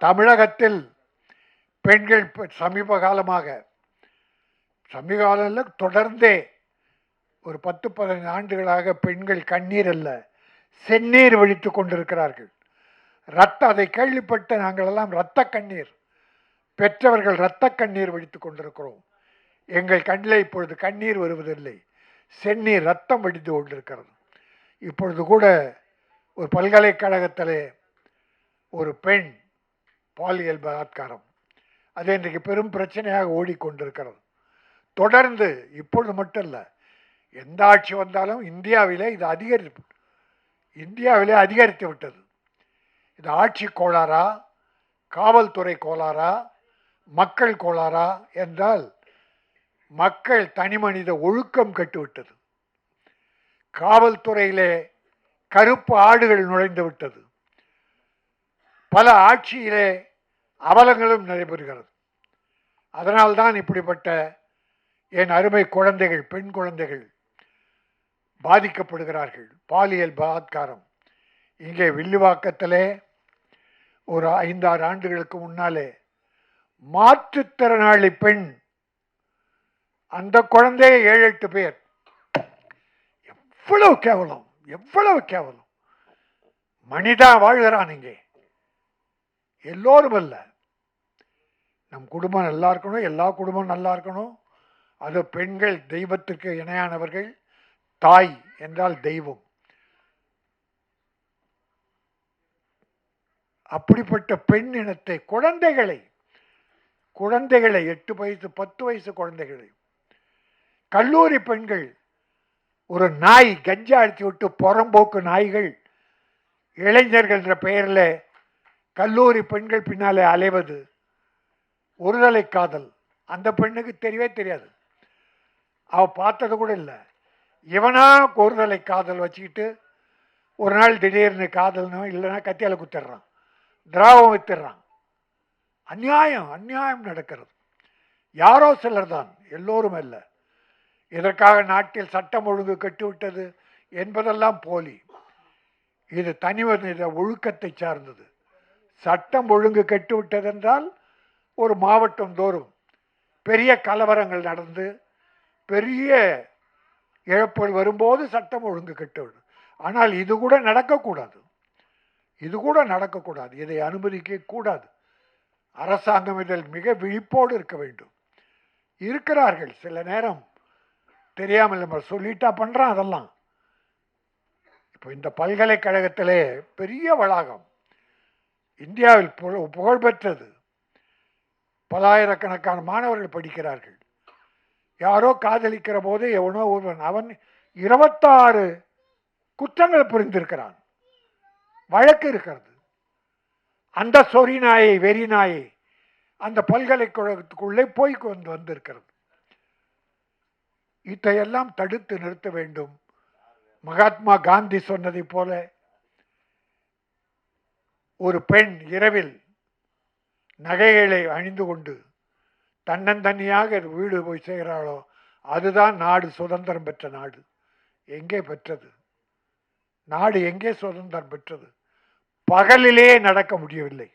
தமிழகத்தில் பெண்கள் சமீப காலத்தில் தொடர்ந்தே ஒரு 10-15 ஆண்டுகளாக பெண்கள் கண்ணீர் அல்ல செந்நீர் வழித்துக் கொண்டிருக்கிறார்கள். அதை கேள்விப்பட்ட நாங்கள் எல்லாம் இரத்த கண்ணீர் பெற்றவர்கள் இரத்த கண்ணீர் வடித்துக் கொண்டிருக்கிறோம். எங்கள் கண்ணில் இப்பொழுது கண்ணீர் வருவதில்லை, செந்நீர் ரத்தம் வடித்து கொண்டிருக்கிறது. இப்பொழுது கூட ஒரு பல்கலைக்கழகத்திலே ஒரு பெண் பாலியல் பலாத்காரம், அது இன்றைக்கு பெரும் பிரச்சனையாக ஓடிக்கொண்டிருக்கிறது. தொடர்ந்து இப்பொழுது மட்டும் இல்லை, எந்த ஆட்சி வந்தாலும் இந்தியாவிலே அதிகரித்து விட்டது. இது ஆட்சி கோளாறா, காவல்துறை கோளாறா, மக்கள் கோளாறா என்றால் மக்கள் தனி மனித ஒழுக்கம் கெட்டுவிட்டது. காவல்துறையிலே கருப்பு ஆடுகள் நுழைந்து விட்டது. பல ஆட்சியிலே அவலங்களும் நடைபெறுகிறது. அதனால்தான் இப்படிப்பட்ட என் அருமை குழந்தைகள், பெண் குழந்தைகள் பாதிக்கப்படுகிறார்கள். பாலியல் பலாத்காரம் இங்கே வில்லிவாக்கத்திலே ஒரு 5-6 ஆண்டுகளுக்கு முன்னாலே மாற்றுத்திறனாளி பெண், அந்த குழந்தைய 7-8 பேர். எவ்வளவு கேவலம், எவ்வளவு கேவலம். மனிதா வாழ்கிறான் இங்கே. எல்லோரும் அல்ல, நம் குடும்பம் நல்லா இருக்கணும், எல்லா குடும்பம் நல்லா இருக்கணும். அது பெண்கள் தெய்வத்திற்கு இணையானவர்கள். தாய் என்றால் தெய்வம். அப்படிப்பட்ட பெண் இனத்தை, குழந்தைகளை 8 வயசு 10 வயசு குழந்தைகளை, கல்லூரி பெண்கள், ஒரு நாய் கஞ்சா அடித்து விட்டு புறம்போக்கு நாய்கள் இளைஞர்கள் என்ற பெயரில் கல்லூரி பெண்கள் பின்னாலே அலைவது, ஒருதலை காதல். அந்த பெண்ணுக்கு தெரியவே தெரியாது, அவ பார்த்தது கூட இல்லை. இவனா ஒருதலை காதல் வச்சுக்கிட்டு ஒரு நாள் திடீர்னு காதல்னும் இல்லைன்னா கத்தியால குத்திடுறான், திராவம் வித்துடுறான். அநியாயம், அநியாயம் நடக்கிறது. யாரோ சிலர் தான், எல்லோரும் அல்ல. இதற்காக நாட்டில் சட்டம் ஒழுங்கு கட்டுவிட்டது என்பதெல்லாம் போலி. இது தனிமனித ஒழுக்கத்தை சார்ந்தது. சட்டம் ஒழுங்கு கட்டுவிட்டது என்றால் ஒரு மாவட்டம் தோறும் பெரிய கலவரங்கள் நடந்து பெரிய இழப்புகள் வரும்போது சட்டம் ஒழுங்கு கட்டுவிடும். ஆனால் இது கூட நடக்கக்கூடாது, இதை அனுமதிக்க கூடாது. அரசாங்கம் இதில் மிக விழிப்போடு இருக்க வேண்டும். இருக்கிறார்கள், சில நேரம் தெரியாமல் நம்ம சொல்லிட்டா பண்றான் அதெல்லாம். இப்போ இந்த பல்கலைக்கழகத்திலே பெரிய வளாகம், இந்தியாவில் புகழ்பெற்றது, பலாயிரக்கணக்கான மாணவர்கள் படிக்கிறார்கள். யாரோ காதலிக்கிற போது எவனோ ஒருவன், அவன் 26 குற்றங்கள் புரிந்திருக்கிறான், வழக்கு இருக்கிறது. அந்த சொறி நாயை, வெறி நாயை அந்த பல்கலைக்கழகத்துக்குள்ளே போய் கொண்டு வந்திருக்கிறது. இதையெல்லாம் தடுத்து நிறுத்த வேண்டும். மகாத்மா காந்தி சொன்னதை போல, ஒரு பெண் இரவில் நகைகளை அணிந்து கொண்டு தன்னந்தனியாக வீடு போய் செய்கிறாளோ, அதுதான் நாடு சுதந்திரம் பெற்ற நாடு. எங்கே பெற்றது நாடு? எங்கே சுதந்திரம் பெற்றது? பகலிலே நடக்க முடியவில்லை.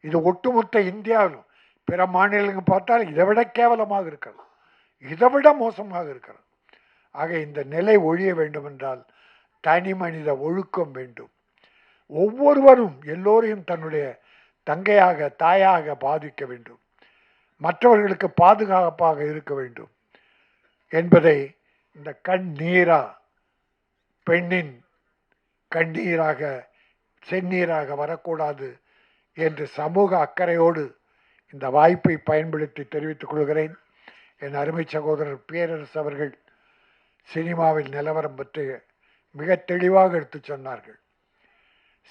இது ஒட்டுமொத்த இந்தியாவிலும் பிற மாநிலங்கள் பார்த்தால் இதை விட கேவலமாக இருக்கிறது, இதை விட மோசமாக இருக்கிறது. ஆக இந்த நிலை ஒழிய வேண்டும் என்றால் தனி மனித ஒழுக்கம் வேண்டும். ஒவ்வொருவரும் எல்லோரையும் தன்னுடைய தங்கையாக, தாயாக பாதிக்க வேண்டும். மற்றவர்களுக்கு பாதுகாப்பாக இருக்க வேண்டும் என்பதை இந்த கண்ணீரா, பெண்ணின் கண்ணீராக செந்நீராக வரக்கூடாது என்று சமூக அக்கறையோடு இந்த வாய்ப்பை பயன்படுத்தி தெரிவித்துக் கொள்கிறேன். என் அருமை சகோதரர் பேரரசு அவர்கள் சினிமாவில் நிலவரம் பற்றி மிக தெளிவாக எடுத்து சொன்னார்கள்.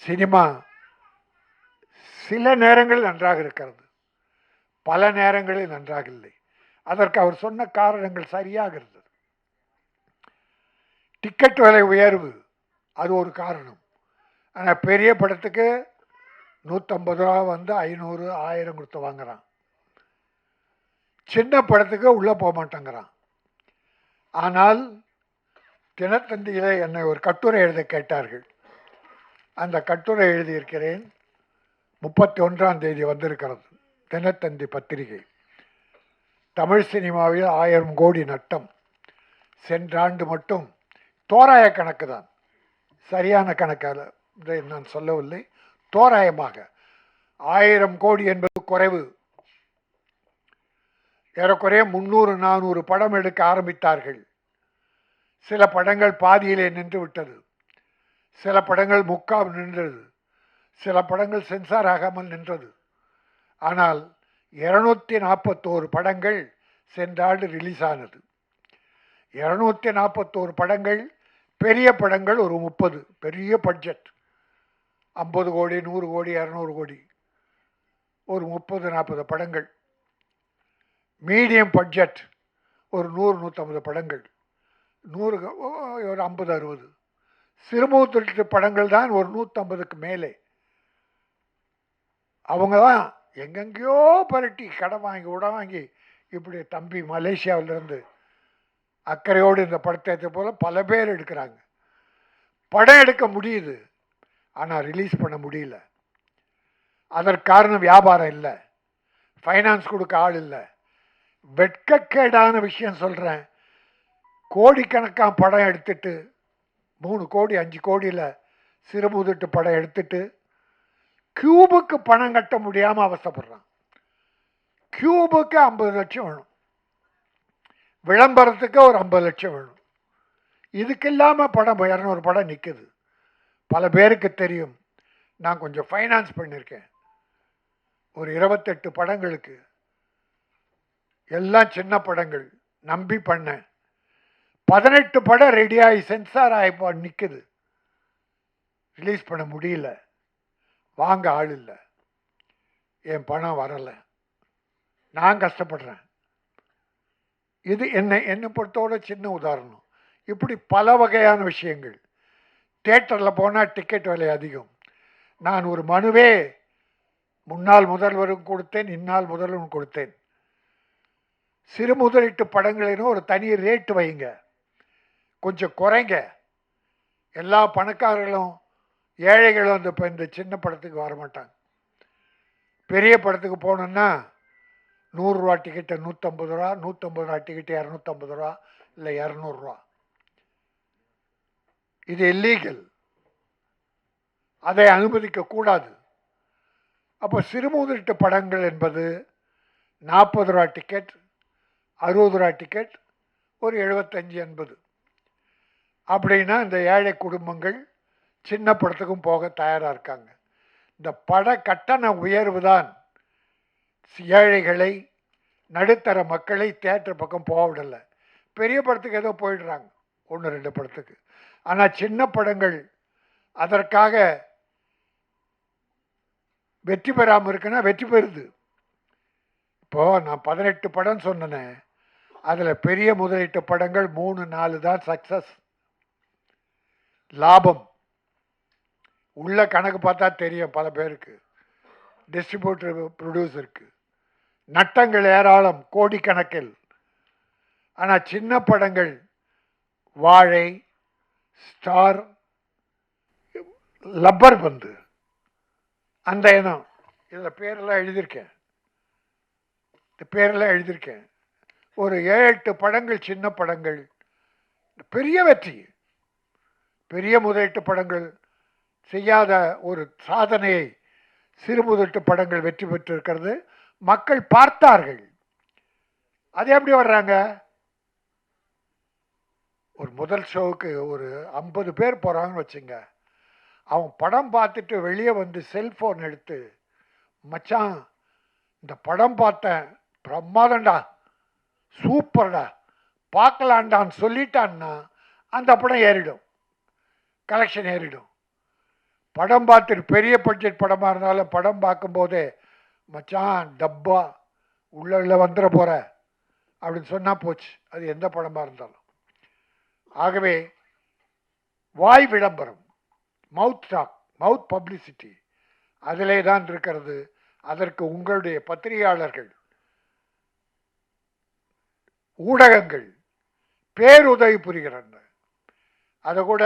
சினிமா சில நேரங்களில் நன்றாக இருக்கிறது, பல நேரங்களில் நன்றாக இல்லை. அதற்கு அவர் சொன்ன காரணங்கள் சரியாக இருந்தது. டிக்கெட் விலை உயர்வு அது ஒரு காரணம். ஆனால் பெரிய படத்துக்கு 150 ரூபா வந்து 500, 1000 கொடுத்து வாங்குறான். சின்ன படத்துக்கு உள்ளே போக மாட்டேங்கிறான். ஆனால் தினத்தந்தியில் என்னை ஒரு கட்டுரை எழுத கேட்டார்கள். அந்த கட்டுரை எழுதியிருக்கிறேன். 31ஆம் தேதி வந்திருக்கிறது தினத்தந்தி பத்திரிகை. தமிழ் சினிமாவில் 1000 கோடி நட்டம். சென்ற ஆண்டு மட்டும் தோராய கணக்கு தான், சரியான கணக்கால் நான் சொல்லவில்லை, தோராயமாக 1000 கோடி என்பது குறைவு. ஏறக்குறைய 300-400 படம் எடுக்க ஆரம்பித்தார்கள். சில படங்கள் பாதியிலே நின்று விட்டது, சில படங்கள் முக்கால் நின்றது, சில படங்கள் சென்சார் ஆகாமல் நின்றது. ஆனால் 241 படங்கள் சென்ற ஆண்டு ரிலீஸ் ஆனது. 241 படங்கள், பெரிய படங்கள் ஒரு 30, பெரிய பட்ஜெட் 50 கோடி 100 கோடி 200 கோடி, ஒரு 30-40 படங்கள். மீடியம் பட்ஜெட் ஒரு 100-150 படங்கள், 100 ஒரு 50-60. சிறுமுகத்து படங்கள் தான் ஒரு 150க்கு மேலே. அவங்க தான் எங்கெங்கேயோ பரட்டி கடன் வாங்கி வாங்கி இப்படி தம்பி மலேசியாவிலிருந்து அக்கறையோடு இந்த படத்தை எடுத்த போல பல பேர் எடுக்கிறாங்க. படம் எடுக்க முடியுது, ஆனால் ரிலீஸ் பண்ண முடியல. அதற்கு காரணம் வியாபாரம் இல்லை, ஃபைனான்ஸ் கொடுக்க ஆள் இல்லை. வெட்கக்கேடான விஷயம் சொல்கிறேன். கோடிக்கணக்கான படம் எடுத்துட்டு 3 கோடி 5 கோடியில் சிறுமுதிட்டு படம் எடுத்துட்டு கியூபுக்கு பணம் கட்ட முடியாமல் அவசப்படுறான். கியூபுக்கு 50 லட்சம் வேணும், விளம்பரத்துக்கு ஒரு 50 லட்சம் வேணும். இதுக்கு இல்லாமல் படம் 200 படம் நிற்குது. பல பேருக்கு தெரியும், நான் கொஞ்சம் ஃபைனான்ஸ் பண்ணியிருக்கேன். ஒரு 28 படங்களுக்கு, எல்லாம் சின்ன படங்கள் நம்பி பண்ணேன். 18 படம் ரெடியாகி சென்சார் ஆகி நிற்குது, ரிலீஸ் பண்ண முடியல, வாங்க ஆள் இல்லை, என் பணம் வரலை, நான் கஷ்டப்படுறேன். இது என்னை பொறுத்தோட சின்ன உதாரணம். இப்படி பல வகையான விஷயங்கள். தியேட்டரில் போனால் டிக்கெட் விலை அதிகம். நான் ஒரு மனுவே முன்னாள் முதல்வரும் கொடுத்தேன், இந்நாள் முதல்வரும் கொடுத்தேன். சிறு முதலீட்டு படங்களிலும் ஒரு தனி ரேட்டு வைங்க, கொஞ்சம் குறைங்க. எல்லா பணக்காரர்களும் ஏழைகளும் இந்த சின்ன படத்துக்கு வரமாட்டாங்க. பெரிய படத்துக்கு போனோன்னா 100 ரூபா டிக்கெட்டு 150 ரூபா, 150 ரூபா டிக்கெட்டு 250 ரூபா, இல்லை 200 ரூபா. இது இல்லீகல், அதை அனுமதிக்கக்கூடாது. அப்போ சிறுமுதிட்டு படங்கள் என்பது 40 ரூபா டிக்கெட், 60 ரூபா டிக்கெட், ஒரு 75-80. அப்படின்னா இந்த ஏழை குடும்பங்கள் சின்ன படத்துக்கும் போக தயாராக இருக்காங்க. இந்த பட கட்டண உயர்வு தான் ஏழைகளை, நடுத்தர மக்களை தியேட்டர் பக்கம் போக விடலை. பெரிய படத்துக்கு ஏதோ போயிடுறாங்க, 1-2 படத்துக்கு. ஆனால் சின்ன படங்கள் அதற்காக வெற்றி பெறாமல் இருக்குன்னா வெற்றி பெறுது. இப்போது நான் 18 படம் சொன்னேன், அதில் பெரிய முதலீட்டு படங்கள் 3-4 தான் சக்ஸஸ், லாபம். உள்ள கணக்கு பார்த்தா தெரியும் பல பேருக்கு, டிஸ்ட்ரிபியூட்டர் ப்ரொடியூசருக்கு. நட்டங்கள் ஏராளம், கோடிக்கணக்கில். ஆனால் சின்ன படங்கள் வாழை, ஸ்டார், லப்பர் பந்து, அந்த இனம், இதில் பேரெல்லாம் எழுதியிருக்கேன், இந்த பேரெல்லாம் எழுதியிருக்கேன். ஒரு 7-8 படங்கள் சின்ன படங்கள் பெரிய வெற்றி. பெரிய முதலீட்டு படங்கள் செய்யாத ஒரு சாதனையை சிறு முதலீட்டு படங்கள் வெற்றி பெற்றிருக்கிறது. மக்கள் பார்த்தார்கள். அது எப்படி வர்றாங்க? ஒரு முதல் ஷோவுக்கு ஒரு 50 பேர் போகிறாங்கன்னு வச்சுங்க. அவன் படம் பார்த்துட்டு வெளியே வந்து செல்ஃபோன் எடுத்து, மச்சான் இந்த படம் பார்த்தேன், பிரமாதண்டா, சூப்பர்டா, பார்க்கலான்டான்னு சொல்லிட்டான்னா அந்த படம் ஏறிடும், கலெக்ஷன் ஏறிடும். படம் பார்த்துட்டு பெரிய பட்ஜெட் படமாக இருந்தாலும் படம் பார்க்கும்போதே, மச்சான் டப்பா உள்ள வந்துட போகிற அப்படின்னு சொன்னால் போச்சு, அது எந்த படமாக இருந்தாலும். ஆகவே வாய் விளம்பரம், மவுத் டாக், மவுத் பப்ளிசிட்டி அதிலே தான் இருக்கிறது. அதற்கு உங்களுடைய பத்திரிகையாளர்கள், ஊடகங்கள் பேருதவி புரிகிறாங்க. அதை கூட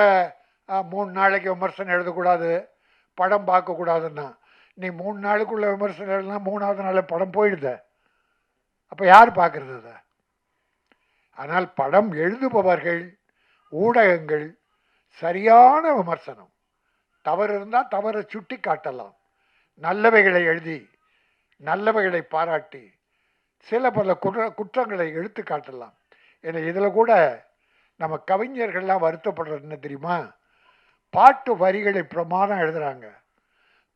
3 நாளைக்கு விமர்சனம் எழுதக்கூடாது, படம் பார்க்கக்கூடாதுன்னா, நீ 3 நாளுக்குள்ள விமர்சனம் எழுதினா 3வது நாள் படம் போயிடுத. அப்போ யார் பார்க்கறது அதை? ஆனால் படம் எழுதுபவர்கள், ஊடகங்கள் சரியான விமர்சனம். தவறு இருந்தால் தவறை சுட்டி காட்டலாம். நல்லவைகளை எழுதி நல்லவைகளை பாராட்டி சில பல குற்றங்களை எடுத்து காட்டலாம். ஏன்னா இதில் கூட நம்ம கவிஞர்கள்லாம் வருத்தப்படுறது என்ன தெரியுமா? பாட்டு வரிகளை பிரமாதம் எழுதுறாங்க.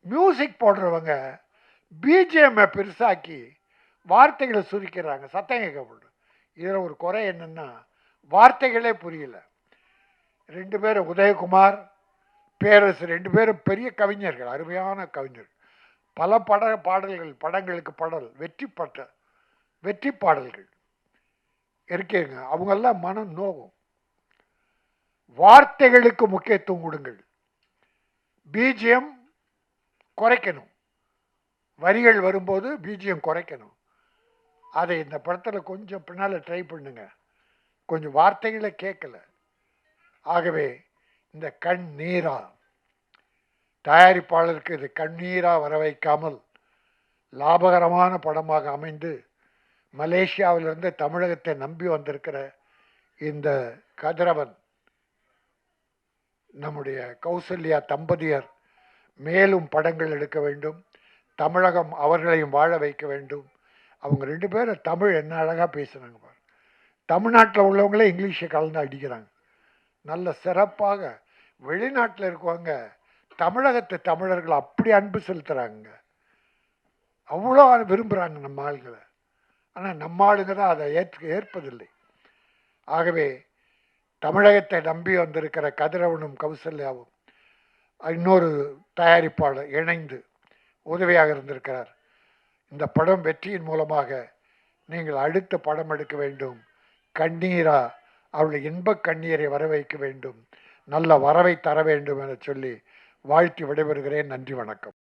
மியூசிக் போடுறவங்க பிஜிஎம்ஐ பெருசாக்கி வார்த்தைகளை சுருக்கிறாங்க, சத்தம் கேட்கப்படும். இதில் ஒரு குறை என்னன்னா வார்த்தைகளே புரியல. 2 பேரும் உதயகுமார், பேரரசு 2 பேரும் பெரிய கவிஞர்கள், அருமையான கவிஞர்கள். பல பாடல்கள், படங்களுக்கு பாடல் வெற்றி பாடல்கள் இருக்கேங்க. அவங்கெல்லாம் மனம் நோகும். வார்த்தைகளுக்கு முக்கியத்துவம் கொடுங்கள். பிஜிஎம் குறைக்கணும். வரிகள் வரும்போது பிஜிஎம் குறைக்கணும். அதை இந்த படத்தில் கொஞ்சம் பின்னால் ட்ரை பண்ணுங்க. கொஞ்சம் வார்த்தைகளை கேட்கல. ஆகவே இந்த கண்ணீரா தயாரிப்பாளருக்கு இது கண்ணீரா வர வைக்காமல் லாபகரமான படமாக அமைந்து மலேசியாவிலிருந்து தமிழகத்தை நம்பி வந்திருக்கிற இந்த கதிரவன், நம்முடைய கௌசல்யா தம்பதியர் மேலும் படங்கள் எடுக்க வேண்டும். தமிழகம் அவர்களையும் வாழ வைக்க வேண்டும். அவங்க 2 பேரும் தமிழ் என்ன அழகாக பேசுகிறாங்க பாரு. தமிழ்நாட்டில் உள்ளவங்களே இங்கிலீஷை கலந்து அடிக்கிறாங்க. நல்ல சிறப்பாக வெளிநாட்டில் இருக்கவங்க தமிழகத்தை தமிழர்கள் அப்படி அன்பு செலுத்துகிறாங்க. அவ்வளோ விரும்புகிறாங்க நம்ம ஆளுங்களை. ஆனால் நம்ம ஆளுங்க தான் அதை ஏற்பதில்லை. ஆகவே தமிழகத்தை நம்பி வந்திருக்கிற கதிரவனும் கௌசல்யாவும் இன்னொரு தயாரிப்பாளர் இணைந்து உதவியாக இருந்திருக்கிறார். இந்த படம் வெற்றியின் மூலமாக நீங்கள் அடுத்த படம் எடுக்க வேண்டும். கண்ணீரா அவளை இன்பக் கண்ணீரை வர வைக்க வேண்டும். நல்ல வரவை தர வேண்டும் என சொல்லி வாழ்த்தி விடைபெறுகிறேன். நன்றி, வணக்கம்.